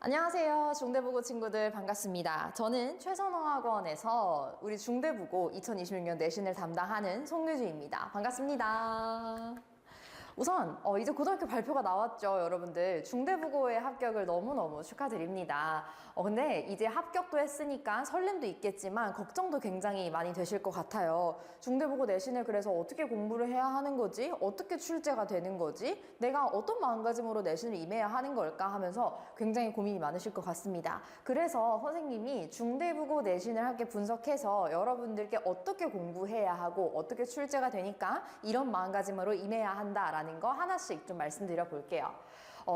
안녕하세요. 중대부고 친구들 반갑습니다. 저는 최선어학원에서 우리 중대부고 2026년 내신을 담당하는 송유주입니다. 반갑습니다. 우선 이제 고등학교 발표가 나왔죠, 여러분들. 중대부고의 합격을 너무너무 축하드립니다. 근데 이제 합격도 했으니까 설렘도 있겠지만 걱정도 굉장히 많이 되실 것 같아요. 중대부고 내신을 그래서 어떻게 공부를 해야 하는 거지? 어떻게 출제가 되는 거지? 내가 어떤 마음가짐으로 내신을 임해야 하는 걸까? 하면서 굉장히 고민이 많으실 것 같습니다. 그래서 선생님이 중대부고 내신을 함께 분석해서 여러분들께 어떻게 공부해야 하고 어떻게 출제가 되니까 이런 마음가짐으로 임해야 한다라는 거 하나씩 좀 말씀드려 볼게요.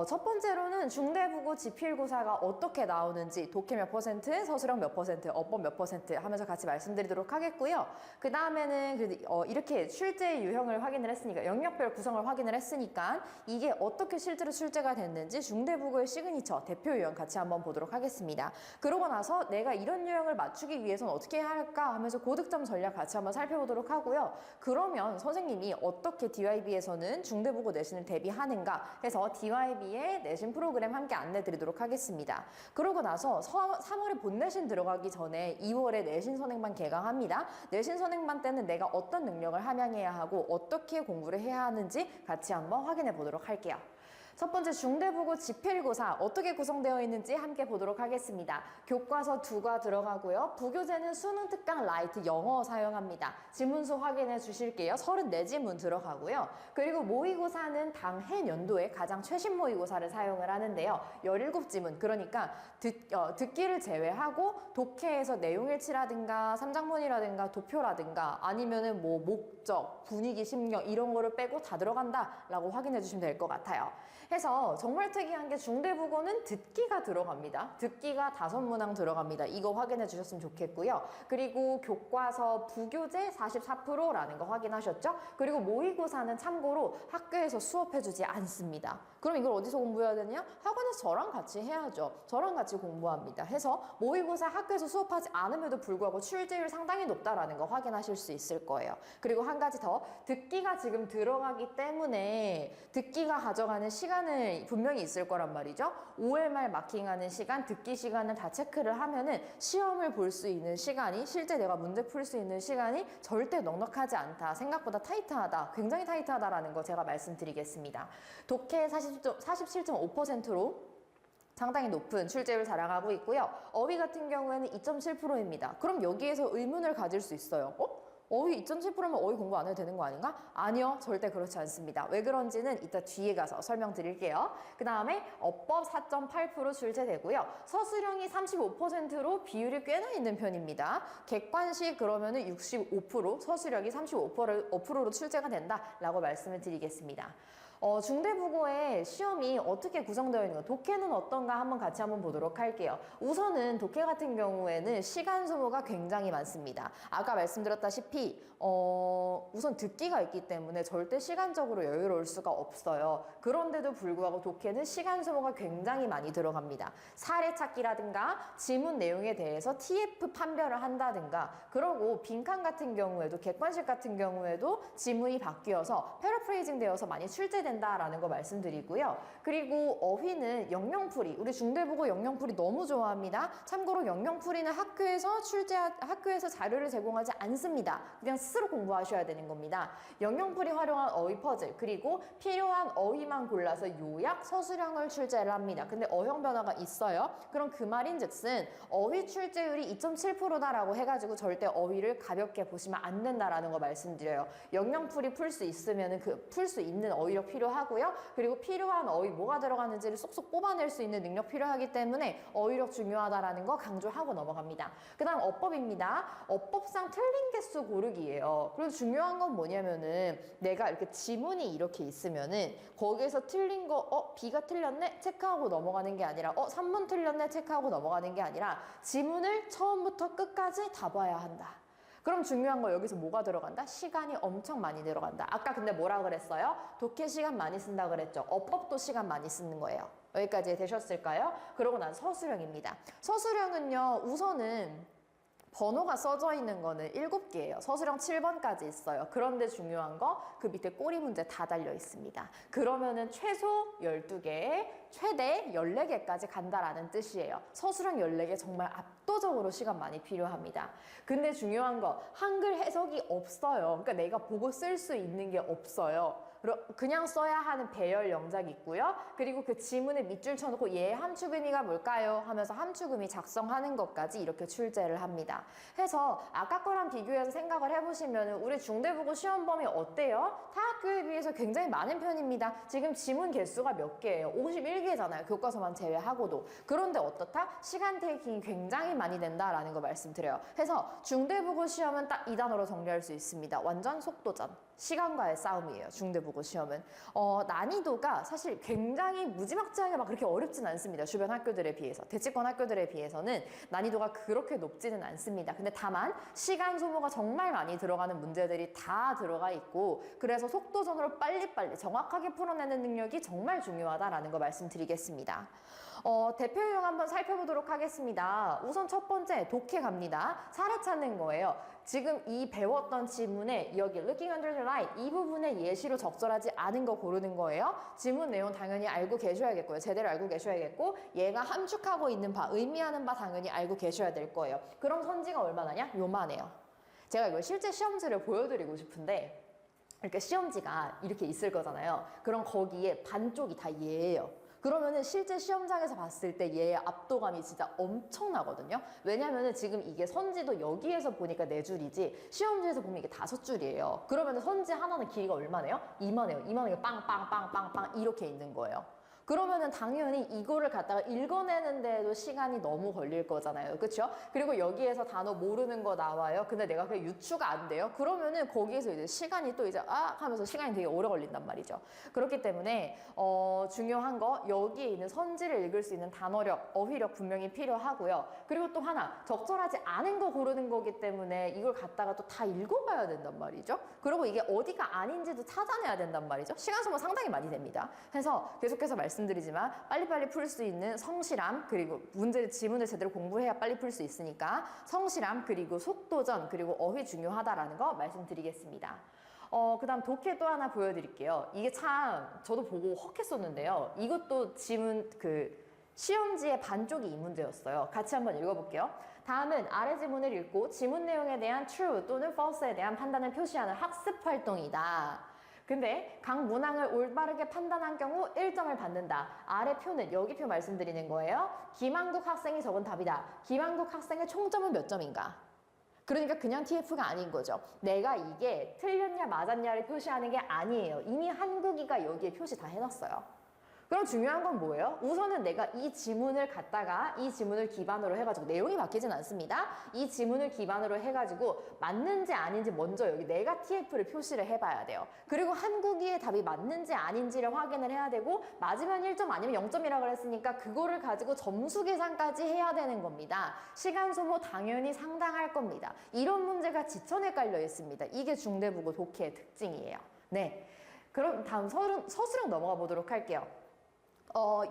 첫 번째로는 중대부고 지필고사가 어떻게 나오는지 독해 몇 퍼센트, 서술형 몇 퍼센트, 어법 몇 퍼센트 하면서 같이 말씀드리도록 하겠고요. 그 다음에는 이렇게 출제 유형을 확인을 했으니까 영역별 구성을 확인을 했으니까 이게 어떻게 실제로 출제가 됐는지 중대부고의 시그니처 대표 유형 같이 한번 보도록 하겠습니다. 그러고 나서 내가 이런 유형을 맞추기 위해서는 어떻게 해야 할까 하면서 고득점 전략 같이 한번 살펴보도록 하고요. 그러면 선생님이 어떻게 DYB에서는 중대부고 내신을 대비하는가 해서 DYB의 내신 프로그램 함께 안내 드리도록 하겠습니다. 그러고 나서 3월에 본내신 들어가기 전에 2월에 내신 선행반 개강합니다. 내신 선행반 때는 내가 어떤 능력을 함양해야 하고 어떻게 공부를 해야 하는지 같이 한번 확인해 보도록 할게요. 첫 번째 중대부고 지필고사 어떻게 구성되어 있는지 함께 보도록 하겠습니다. 교과서 2과 들어가고요. 부교재는 수능 특강 라이트 영어 사용합니다. 지문수 확인해 주실게요. 34지문 들어가고요. 그리고 모의고사는 당해 연도에 가장 최신 모의고사를 사용을 하는데요. 17지문, 그러니까 듣기를 제외하고 독해에서 내용일치라든가 삼장문이라든가 도표라든가 아니면은 뭐 목적, 분위기, 심경 이런 거를 빼고 다 들어간다라고 확인해 주시면 될 것 같아요. 해서 정말 특이한 게 중대부고는 듣기가 들어갑니다. 듣기가 5문항 들어갑니다. 이거 확인해 주셨으면 좋겠고요. 그리고 교과서 부교재 44%라는 거 확인하셨죠? 그리고 모의고사는 참고로 학교에서 수업해 주지 않습니다. 그럼 이걸 어디서 공부해야 되냐? 학원에서 저랑 같이 해야죠. 저랑 같이 공부합니다. 해서 모의고사 학교에서 수업하지 않음에도 불구하고 출제율 상당히 높다라는 거 확인하실 수 있을 거예요. 그리고 한 가지 더, 듣기가 지금 들어가기 때문에 듣기가 가져가는 시간을 분명히 있을 거란 말이죠. 5월 말 마킹하는 시간, 듣기 시간을 다 체크를 하면은 시험을 볼 수 있는 시간이, 실제 내가 문제 풀 수 있는 시간이 절대 넉넉하지 않다. 생각보다 타이트하다. 굉장히 타이트하다라는 거 제가 말씀드리겠습니다. 독해 47.5%로 상당히 높은 출제율 자랑하고 있고요. 어휘 같은 경우에는 2.7%입니다. 그럼 여기에서 의문을 가질 수 있어요. 어휘 2.7%면 어휘 공부 안 해도 되는 거 아닌가? 아니요, 절대 그렇지 않습니다. 왜 그런지는 이따 뒤에 가서 설명드릴게요. 그 다음에 어법 4.8% 출제되고요. 서술형이 35%로 비율이 꽤나 있는 편입니다. 객관식 그러면은 65%, 서술형이 35%로 출제가 된다라고 말씀을 드리겠습니다. 중대부고의 시험이 어떻게 구성되어 있는가, 독해는 어떤가 한번 같이 한번 보도록 할게요. 우선은 독해 같은 경우에는 시간 소모가 굉장히 많습니다. 아까 말씀드렸다시피 우선 듣기가 있기 때문에 절대 시간적으로 여유로울 수가 없어요. 그런데도 불구하고 독해는 시간 소모가 굉장히 많이 들어갑니다. 사례 찾기라든가 지문 내용에 대해서 TF 판별을 한다든가, 그러고 빈칸 같은 경우에도, 객관식 같은 경우에도 지문이 바뀌어서 패러프레이징 되어서 많이 출제된다라는 거 말씀드리고요. 그리고 어휘는 영영풀이, 우리 중대부고 영영풀이 너무 좋아합니다. 참고로 영영풀이는 학교에서 자료를 제공하지 않습니다. 그냥 스스로 공부하셔야 되는 겁니다. 영영풀이 활용한 어휘 퍼즐, 그리고 필요한 어휘만 골라서 요약, 서술형을 출제를 합니다. 근데 어형 변화가 있어요. 그럼 그 말인즉슨 어휘 출제율이 2.7%다라고 해가지고 절대 어휘를 가볍게 보시면 안 된다라는 거 말씀드려요. 영영풀이 풀 수 있으면 풀 수 있는 어휘력 필요하고요. 그리고 필요한 어휘 뭐가 들어가는지를 쏙쏙 뽑아낼 수 있는 능력 필요하기 때문에 어휘력 중요하다라는 거 강조하고 넘어갑니다. 그 다음 어법입니다. 어법상 틀린 개수 고르기예요. 그리고 중요한 건 뭐냐면은 내가 이렇게 지문이 이렇게 있으면은 거기에서 틀린 거 B가 틀렸네? 체크하고 넘어가는 게 아니라 3번 틀렸네? 체크하고 넘어가는 게 아니라 지문을 처음부터 끝까지 다 봐야 한다. 그럼 중요한 거 여기서 뭐가 들어간다? 시간이 엄청 많이 들어간다. 아까 근데 뭐라 그랬어요? 독해 시간 많이 쓴다 그랬죠. 어법도 시간 많이 쓰는 거예요. 여기까지 되셨을까요? 그러고 난 서술형입니다. 서술형은요, 우선은 번호가 써져 있는 거는 7개예요. 서술형 7번까지 있어요. 그런데 중요한 거 그 밑에 꼬리 문제 다 달려 있습니다. 그러면은 최소 12개, 최대 14개까지 간다라는 뜻이에요. 서술형 14개 정말 압도적으로 시간 많이 필요합니다. 근데 중요한 거 한글 해석이 없어요. 그러니까 내가 보고 쓸 수 있는 게 없어요. 그냥 써야 하는 배열 영작이 있고요. 그리고 그 지문에 밑줄 쳐놓고 얘 함축 의미가 뭘까요? 하면서 함축 의미 작성하는 것까지 이렇게 출제를 합니다. 해서 아까 거랑 비교해서 생각을 해보시면 우리 중대부고 시험 범위 어때요? 타 학교에 비해서 굉장히 많은 편입니다. 지금 지문 개수가 몇 개예요? 51개잖아요. 교과서만 제외하고도. 그런데 어떻다? 시간 테이킹이 굉장히 많이 된다라는 거 말씀드려요. 해서 중대부고 시험은 딱 이 단어로 정리할 수 있습니다. 완전 속도전. 시간과의 싸움이에요. 중대부고 시험은. 난이도가 사실 굉장히 무지막지하게 막 그렇게 어렵진 않습니다. 주변 학교들에 비해서. 대치권 학교들에 비해서는 난이도가 그렇게 높지는 않습니다. 근데 다만 시간 소모가 정말 많이 들어가는 문제들이 다 들어가 있고 그래서 속도전으로 빨리빨리 정확하게 풀어내는 능력이 정말 중요하다라는 거 말씀드리겠습니다. 대표 유형 한번 살펴보도록 하겠습니다. 우선 첫 번째 독해 갑니다. 사례 찾는 거예요. 지금 이 배웠던 지문에 여기 looking under the light 이 부분에 예시로 적절하지 않은 거 고르는 거예요. 지문 내용 당연히 알고 계셔야겠고요. 제대로 알고 계셔야겠고 얘가 함축하고 있는 바, 의미하는 바 당연히 알고 계셔야 될 거예요. 그럼 선지가 얼마나냐? 요만해요. 제가 이걸 실제 시험지를 보여드리고 싶은데 이렇게 시험지가 이렇게 있을 거잖아요. 그럼 거기에 반쪽이 다 얘예요. 그러면은 실제 시험장에서 봤을 때 얘의 압도감이 진짜 엄청나거든요. 왜냐면은 지금 이게 선지도 여기에서 보니까 4줄이지 시험지에서 보면 이게 5줄이에요. 그러면은 선지 하나는 길이가 얼마네요? 이만해요. 이만하게 빵빵빵빵빵 이렇게 있는 거예요. 그러면은 당연히 이거를 갖다가 읽어내는데도 시간이 너무 걸릴 거잖아요. 그렇죠? 그리고 여기에서 단어 모르는 거 나와요. 근데 내가 그게 유추가 안 돼요. 그러면은 거기에서 이제 시간이 또 이제 하면서 시간이 되게 오래 걸린단 말이죠. 그렇기 때문에 중요한 거 여기에 있는 선지를 읽을 수 있는 단어력, 어휘력 분명히 필요하고요. 그리고 또 하나 적절하지 않은 거 고르는 거기 때문에 이걸 갖다가 또 다 읽어봐야 된단 말이죠. 그리고 이게 어디가 아닌지도 찾아내야 된단 말이죠. 시간 소모 상당히 많이 됩니다. 그래서 계속해서 말씀드리지만 빨리빨리 풀 수 있는 성실함 그리고 지문을 제대로 공부해야 빨리 풀 수 있으니까 성실함 그리고 속도전 그리고 어휘 중요하다라는 거 말씀드리겠습니다. 그 다음 독해 또 하나 보여드릴게요. 이게 참 저도 보고 헉했었는데요. 이것도 지문 시험지의 반쪽이 이 문제였어요. 같이 한번 읽어볼게요. 다음은 아래 지문을 읽고 지문 내용에 대한 true 또는 false에 대한 판단을 표시하는 학습 활동이다. 근데 각 문항을 올바르게 판단한 경우 1점을 받는다. 아래 표는 여기 표 말씀드리는 거예요. 김한국 학생이 적은 답이다. 김한국 학생의 총점은 몇 점인가? 그러니까 그냥 TF가 아닌 거죠. 내가 이게 틀렸냐 맞았냐를 표시하는 게 아니에요. 이미 한국이가 여기에 표시 다 해놨어요. 그럼 중요한 건 뭐예요? 우선은 내가 이 지문을 갖다가 이 지문을 기반으로 해가지고 내용이 바뀌진 않습니다. 이 지문을 기반으로 해가지고 맞는지 아닌지 먼저 여기 내가 TF를 표시를 해봐야 돼요. 그리고 한국이의 답이 맞는지 아닌지를 확인을 해야 되고 맞으면 1점 아니면 0점이라고 그랬으니까 그거를 가지고 점수 계산까지 해야 되는 겁니다. 시간 소모 당연히 상당할 겁니다. 이런 문제가 지천에 깔려 있습니다. 이게 중대부고 독해의 특징이에요. 네, 그럼 다음 서술형 넘어가 보도록 할게요.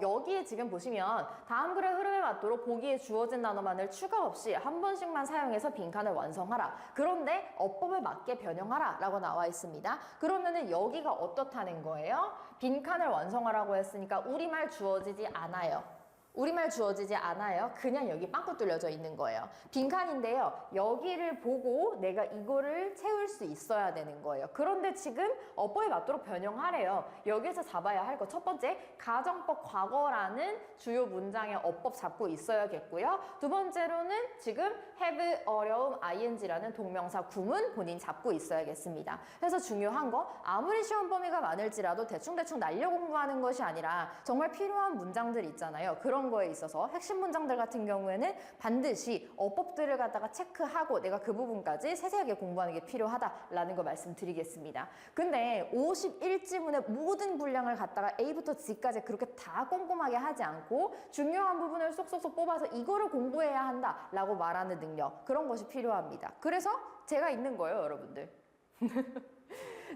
여기에 지금 보시면 다음 글의 흐름에 맞도록 보기에 주어진 단어만을 추가 없이 한 번씩만 사용해서 빈칸을 완성하라. 그런데 어법에 맞게 변형하라 라고 나와 있습니다. 그러면은 여기가 어떻다는 거예요? 빈칸을 완성하라고 했으니까 우리말 주어지지 않아요. 우리말 주어지지 않아요. 그냥 여기 빵꾸 뚫려져 있는 거예요. 빈칸인데요. 여기를 보고 내가 이거를 채울 수 있어야 되는 거예요. 그런데 지금 어법에 맞도록 변형하래요. 여기서 잡아야 할 거 첫 번째, 가정법 과거라는 주요 문장의 어법 잡고 있어야겠고요. 두 번째로는 지금 have 어려움 ing라는 동명사 구문 본인 잡고 있어야겠습니다. 그래서 중요한 거 아무리 시험 범위가 많을지라도 대충대충 날려 공부하는 것이 아니라 정말 필요한 문장들 있잖아요. 그런 거에 있어서 핵심 문장들 같은 경우에는 반드시 어법들을 갖다가 체크하고 내가 그 부분까지 세세하게 공부하는 게 필요하다라는 거 말씀드리겠습니다. 근데 51지문의 모든 분량을 갖다가 A부터 G까지 그렇게 다 꼼꼼하게 하지 않고 중요한 부분을 쏙쏙쏙 뽑아서 이거를 공부해야 한다라고 말하는 능력, 그런 것이 필요합니다. 그래서 제가 있는 거예요, 여러분들.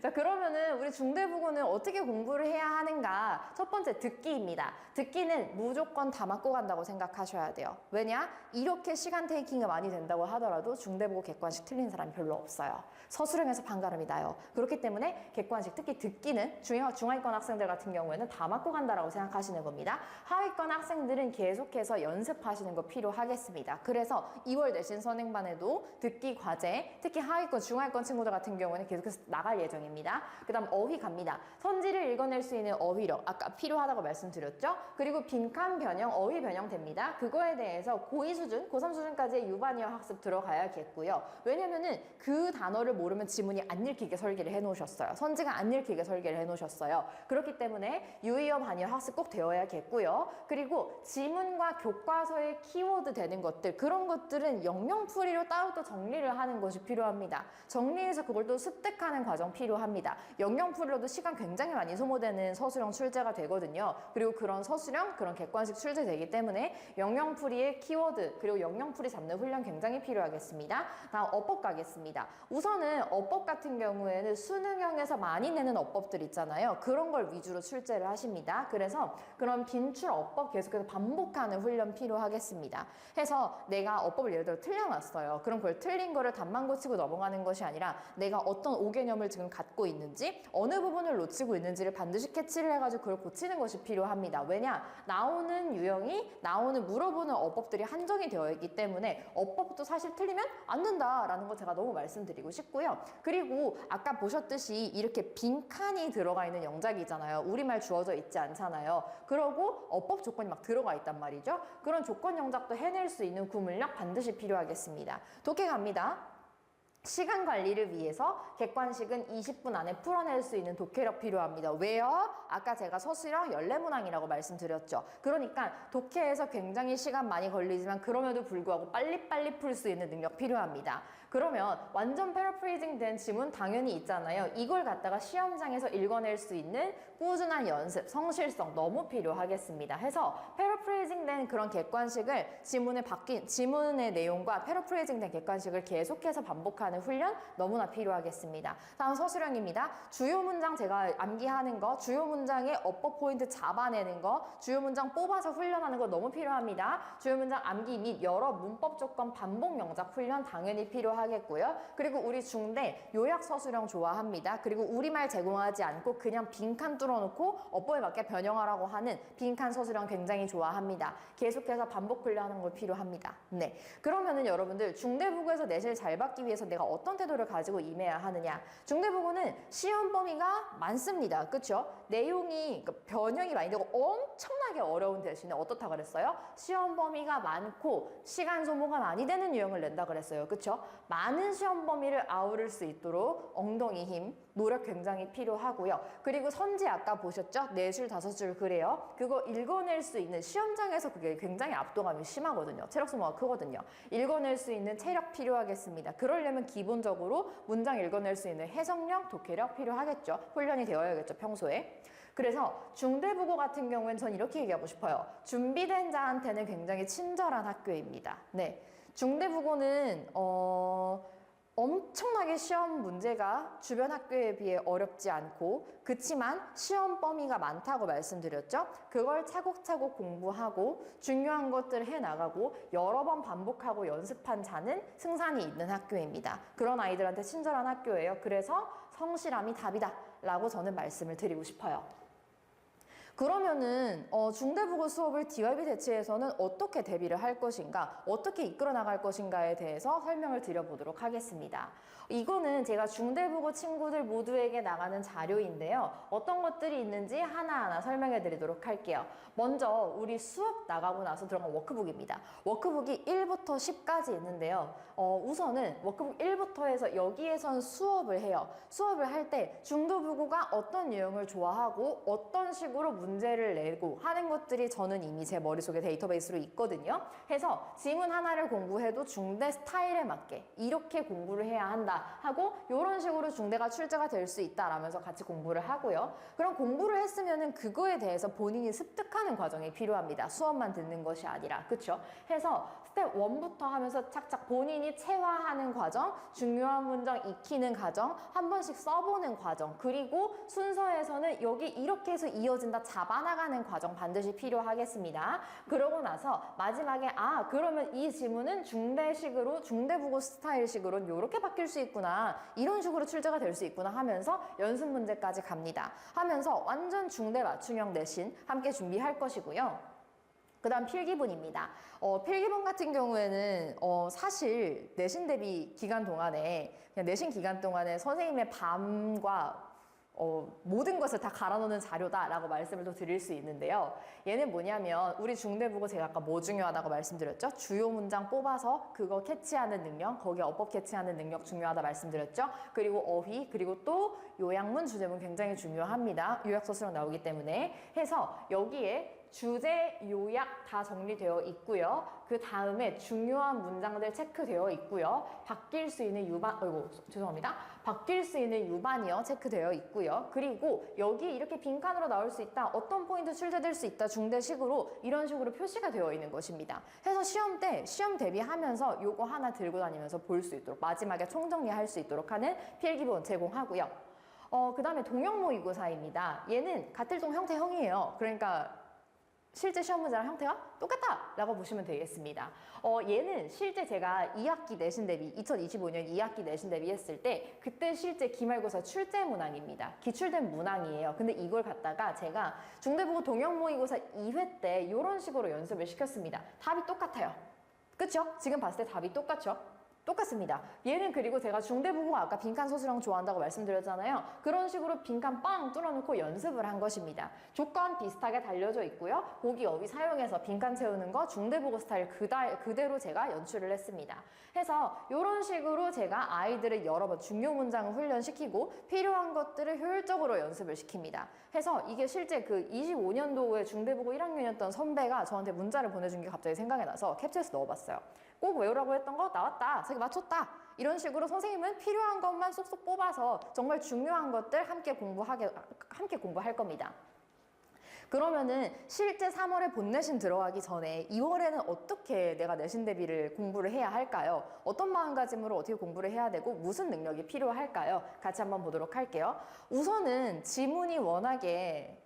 자, 그러면은 우리 중대국어는 어떻게 공부를 해야 하는가? 첫 번째, 듣기입니다. 듣기는 무조건 다 맞고 간다고 생각하셔야 돼요. 왜냐? 이렇게 시간 테이킹이 많이 된다고 하더라도 중대국어 객관식 틀린 사람이 별로 없어요. 서술형에서 반가름이 나요. 그렇기 때문에 객관식, 특히 듣기는 중하위권 학생들 같은 경우에는 다 맞고 간다라고 생각하시는 겁니다. 하위권 학생들은 계속해서 연습하시는 거 필요하겠습니다. 그래서 2월 내신 선행반에도 듣기 과제, 특히 하위권, 중하위권 친구들 같은 경우에는 계속해서 나갈 예정입니다. 그 다음 어휘 갑니다. 선지를 읽어낼 수 있는 어휘력, 아까 필요하다고 말씀드렸죠? 그리고 빈칸 변형, 어휘 변형 됩니다. 그거에 대해서 고2 수준, 고3 수준까지의 유반이어 학습 들어가야겠고요. 왜냐면은 그 단어를 모르면 지문이 안 읽히게 설계를 해놓으셨어요. 선지가 안 읽히게 설계를 해놓으셨어요. 그렇기 때문에 유의어 반이어 학습 꼭 되어야겠고요. 그리고 지문과 교과서의 키워드 되는 것들, 그런 것들은 영영풀이로 따로 또 정리를 하는 것이 필요합니다. 정리해서 그걸 또 습득하는 과정 필요합니다. 영영풀이로도 시간 굉장히 많이 소모되는 서술형 출제가 되거든요. 그리고 그런 서술형, 그런 객관식 출제되기 때문에 영영풀이의 키워드, 그리고 영영풀이 잡는 훈련 굉장히 필요하겠습니다. 다음 어법 가겠습니다. 우선은 어법 같은 경우에는 수능형에서 많이 내는 어법들 있잖아요. 그런 걸 위주로 출제를 하십니다. 그래서 그런 빈출 어법 계속해서 반복하는 훈련 필요하겠습니다. 해서 내가 어법을 예를 들어 틀려놨어요. 그럼 그걸 틀린 거를 답만 고치고 넘어가는 것이 아니라 내가 어떤 오개념을 지금 갖고 있는지, 어느 부분을 놓치고 있는지를 반드시 캐치를 해가지고 그걸 고치는 것이 필요합니다. 왜냐? 나오는 유형이, 나오는 물어보는 어법들이 한정이 되어 있기 때문에 어법도 사실 틀리면 안 된다라는 거 제가 너무 말씀드리고 싶고요. 그리고 아까 보셨듯이 이렇게 빈칸이 들어가 있는 영작이잖아요. 우리말 주어져 있지 않잖아요. 그러고 어법 조건이 막 들어가 있단 말이죠. 그런 조건 영작도 해낼 수 있는 구문력 반드시 필요하겠습니다. 독해 갑니다. 시간 관리를 위해서 객관식은 20분 안에 풀어낼 수 있는 독해력 필요합니다. 왜요? 아까 제가 서술형 연례문항이라고 말씀드렸죠. 그러니까 독해에서 굉장히 시간 많이 걸리지만 그럼에도 불구하고 빨리빨리 풀 수 있는 능력 필요합니다. 그러면 완전 패러프레이징 된 지문 당연히 있잖아요. 이걸 갖다가 시험장에서 읽어낼 수 있는 꾸준한 연습, 성실성 너무 필요하겠습니다. 해서 패러프레이징 된 그런 객관식을 지문의 내용과 패러프레이징 된 객관식을 계속해서 반복하는 훈련 너무나 필요하겠습니다. 다음 서술형입니다. 주요 문장 제가 암기하는 거, 주요 문장의 어법 포인트 잡아내는 거, 주요 문장 뽑아서 훈련하는 거 너무 필요합니다. 주요 문장 암기 및 여러 문법 조건 반복 영작 훈련 당연히 필요하겠고요. 그리고 우리 중대 요약 서술형 좋아합니다. 그리고 우리말 제공하지 않고 그냥 빈칸 뚫어놓고 어법에 맞게 변형하라고 하는 빈칸 서술형 굉장히 좋아합니다. 계속해서 반복 훈련하는 걸 필요합니다. 네, 그러면은 여러분들 중대부고에서 내실 잘 받기 위해서 내가 어떤 태도를 가지고 임해야 하느냐? 중대부고는 시험 범위가 많습니다. 그렇죠? 내용이 그러니까 변형이 많이 되고 엄청나게 어려운 대신에 어떻다 그랬어요? 시험 범위가 많고 시간 소모가 많이 되는 유형을 낸다 그랬어요. 그렇죠? 많은 시험 범위를 아우를 수 있도록 엉덩이 힘, 노력 굉장히 필요하고요. 그리고 선지 아까 보셨죠? 4줄, 5줄 그래요. 그거 읽어낼 수 있는 시험장에서 그게 굉장히 압도감이 심하거든요. 체력 소모가 크거든요. 읽어낼 수 있는 체력 필요하겠습니다. 그러려면 기본적으로 문장 읽어낼 수 있는 해석력, 독해력 필요하겠죠. 훈련이 되어야겠죠, 평소에. 그래서 중대부고 같은 경우에는 전 이렇게 얘기하고 싶어요. 준비된 자한테는 굉장히 친절한 학교입니다. 네, 중대부고는 엄청나게 시험 문제가 주변 학교에 비해 어렵지 않고 그치만 시험 범위가 많다고 말씀드렸죠. 그걸 차곡차곡 공부하고 중요한 것들 해나가고 여러 번 반복하고 연습한 자는 승산이 있는 학교입니다. 그런 아이들한테 친절한 학교예요. 그래서 성실함이 답이다 라고 저는 말씀을 드리고 싶어요. 그러면은 중대부고 수업을 DYB 대치에서는 어떻게 대비를 할 것인가, 어떻게 이끌어 나갈 것인가에 대해서 설명을 드려보도록 하겠습니다. 이거는 제가 중대부고 친구들 모두에게 나가는 자료인데요. 어떤 것들이 있는지 하나하나 설명해 드리도록 할게요. 먼저 우리 수업 나가고 나서 들어간 워크북입니다. 워크북이 1부터 10까지 있는데요. 우선은 워크북 1부터 해서 여기에선 수업을 해요. 수업을 할 때 중도부고가 어떤 유형을 좋아하고 어떤 식으로 문제를 내고 하는 것들이 저는 이미 제 머릿속에 데이터베이스로 있거든요. 해서 지문 하나를 공부해도 중대 스타일에 맞게 이렇게 공부를 해야 한다 하고 이런 식으로 중대가 출제가 될 수 있다라면서 같이 공부를 하고요. 그럼 공부를 했으면은 그거에 대해서 본인이 습득하는 과정이 필요합니다. 수업만 듣는 것이 아니라. 그렇죠? 해서 스텝 1부터 하면서 착착 본인이 체화하는 과정, 중요한 문장 익히는 과정, 한 번씩 써보는 과정, 그리고 순서에서는 여기 이렇게 해서 이어진다 잡아나가는 과정 반드시 필요하겠습니다. 그러고 나서 마지막에 그러면 이 지문은 중대식으로 중대국어 스타일식으로 이렇게 바뀔 수 있구나, 이런 식으로 출제가 될 수 있구나 하면서 연습 문제까지 갑니다. 하면서 완전 중대 맞춤형 내신 함께 준비할 것이고요. 그 다음 필기본입니다. 필기본 같은 경우에는 사실 내신 대비 기간 동안에, 그냥 내신 기간 동안에 선생님의 밤과 모든 것을 다 갈아놓는 자료다라고 말씀을 또 드릴 수 있는데요. 얘는 뭐냐면 우리 중대국어 제가 아까 뭐 중요하다고 말씀드렸죠? 주요 문장 뽑아서 그거 캐치하는 능력, 거기에 어법 캐치하는 능력 중요하다 말씀드렸죠? 그리고 어휘, 그리고 또 요약문, 주제문 굉장히 중요합니다. 요약서 수령 나오기 때문에 해서 여기에 주제, 요약 다 정리되어 있고요. 그 다음에 중요한 문장들 체크되어 있고요. 바뀔 수 있는 바뀔 수 있는 유반이요 체크되어 있고요. 그리고 여기 이렇게 빈칸으로 나올 수 있다, 어떤 포인트 출제될 수 있다, 중대식으로 이런 식으로 표시가 되어 있는 것입니다. 해서 시험 때 시험 대비하면서 요거 하나 들고 다니면서 볼 수 있도록, 마지막에 총정리할 수 있도록 하는 필기본 제공하고요. 그 다음에 동형 모의고사입니다. 얘는 가틀동 형태형이에요. 그러니까 실제 시험 문제랑 형태가 똑같다라고 보시면 되겠습니다. 얘는 실제 제가 2학기 내신 대비, 2025년 2학기 내신 대비 했을 때 그때 실제 기말고사 출제 문항입니다. 기출된 문항이에요. 근데 이걸 갖다가 제가 중대국어 동형 모의고사 2회 때 이런 식으로 연습을 시켰습니다. 답이 똑같아요. 그쵸? 지금 봤을 때 답이 똑같죠? 똑같습니다. 얘는 그리고 제가 중대국어 아까 빈칸 소수령 좋아한다고 말씀드렸잖아요. 그런 식으로 빈칸 빵 뚫어놓고 연습을 한 것입니다. 조건 비슷하게 달려져 있고요. 보기 어휘 사용해서 빈칸 채우는 거 중대국어 스타일 그대로 제가 연출을 했습니다. 해서 이런 식으로 제가 아이들을 여러 번 중요 문장을 훈련시키고 필요한 것들을 효율적으로 연습을 시킵니다. 해서 이게 실제 그 25년도에 중대국어 1학년이었던 선배가 저한테 문자를 보내준 게 갑자기 생각이 나서 캡처해서 넣어봤어요. 꼭 외우라고 했던 거 나왔다, 자기 맞췄다, 이런 식으로 선생님은 필요한 것만 쏙쏙 뽑아서 정말 중요한 것들 함께 공부할 겁니다. 그러면은 실제 3월에 본내신 들어가기 전에 2월에는 어떻게 내가 내신 대비를 공부를 해야 할까요? 어떤 마음가짐으로 어떻게 공부를 해야 되고 무슨 능력이 필요할까요? 같이 한번 보도록 할게요. 우선은 지문이 워낙에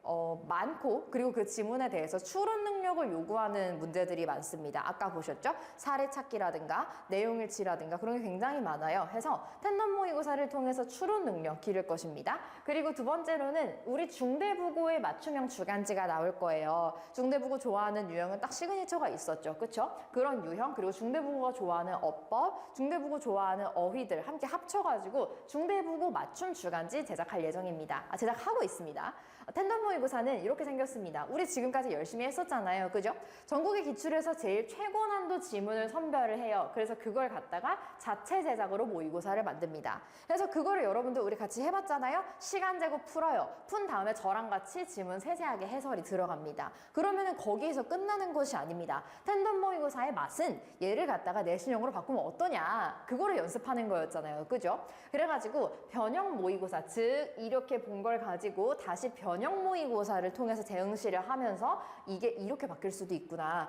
많고, 그리고 그 지문에 대해서 추론 능력을 요구하는 문제들이 많습니다. 아까 보셨죠? 사례 찾기라든가 내용일치라든가 그런 게 굉장히 많아요. 해서 텐덤 모의고사를 통해서 추론 능력 기를 것입니다. 그리고 두 번째로는 우리 중대국어의 맞춤형 주간지가 나올 거예요. 중대국어 좋아하는 유형은 딱 시그니처가 있었죠. 그쵸? 그런 유형, 그리고 중대국어가 좋아하는 어법, 중대국어 좋아하는 어휘들 함께 합쳐가지고 중대국어 맞춤 주간지 제작할 예정입니다. 제작하고 있습니다. 텐덤 모의고사는 이렇게 생겼습니다. 우리 지금까지 열심히 했었잖아요. 그죠? 전국의 기출에서 제일 최고 난도 지문을 선별을 해요. 그래서 그걸 갖다가 자체 제작으로 모의고사를 만듭니다. 그래서 그거를 여러분들 우리 같이 해봤잖아요. 시간 재고 풀어요. 푼 다음에 저랑 같이 지문 세세하게 해설이 들어갑니다. 그러면은 거기에서 끝나는 것이 아닙니다. 텐덤 모의고사의 맛은 얘를 갖다가 내신형으로 바꾸면 어떠냐, 그거를 연습하는 거였잖아요. 그죠? 그래가지고 변형 모의고사, 즉 이렇게 본 걸 가지고 다시 변형 모의고사를 통해서 재응시를 하면서 이게 이렇게 바뀔 수도 있구나.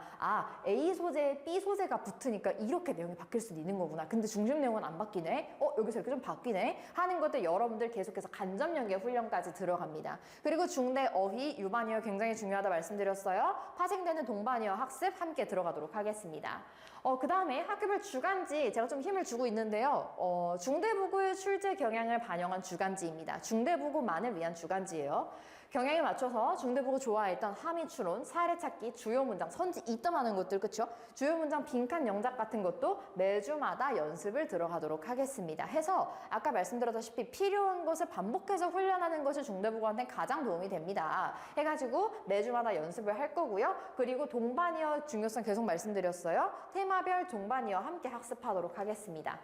A 소재에 B 소재가 붙으니까 이렇게 내용이 바뀔 수도 있는 거구나. 근데 중심 내용은 안 바뀌네. 여기서 이렇게 좀 바뀌네. 하는 것들 여러분들 계속해서 간접 연계 훈련까지 들어갑니다. 그리고 중대 어휘, 유반이어 굉장히 중요하다 말씀드렸어요. 파생되는 동반이어 학습 함께 들어가도록 하겠습니다. 그 다음에 학교별 주간지 제가 좀 힘을 주고 있는데요. 중대국어의 출제 경향을 반영한 주간지입니다. 중대국어만을 위한 주간지예요. 경향에 맞춰서 중대국어 좋아했던 함의 추론, 사례 찾기, 주요 문장, 선지 이뜸하는 것들, 그쵸? 주요 문장 빈칸 영작 같은 것도 매주마다 연습을 들어가도록 하겠습니다. 해서 아까 말씀드렸다시피 필요한 것을 반복해서 훈련하는 것이 중대국어한테 가장 도움이 됩니다. 해가지고 매주마다 연습을 할 거고요. 그리고 동반이어 중요성 계속 말씀드렸어요. 테마별 동반이어 함께 학습하도록 하겠습니다.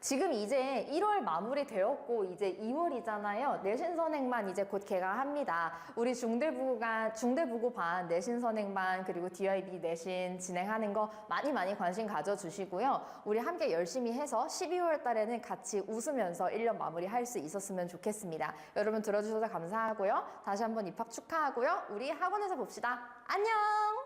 지금 이제 1월 마무리 되었고 이제 2월이잖아요. 내신 선행반 이제 곧 개강합니다. 우리 중대국어 반 내신 선행반 그리고 DIB 내신 진행하는 거 많이 관심 가져주시고요. 우리 함께 열심히 해서 12월 달에는 같이 웃으면서 1년 마무리할 수 있었으면 좋겠습니다. 여러분 들어주셔서 감사하고요. 다시 한번 입학 축하하고요. 우리 학원에서 봅시다. 안녕!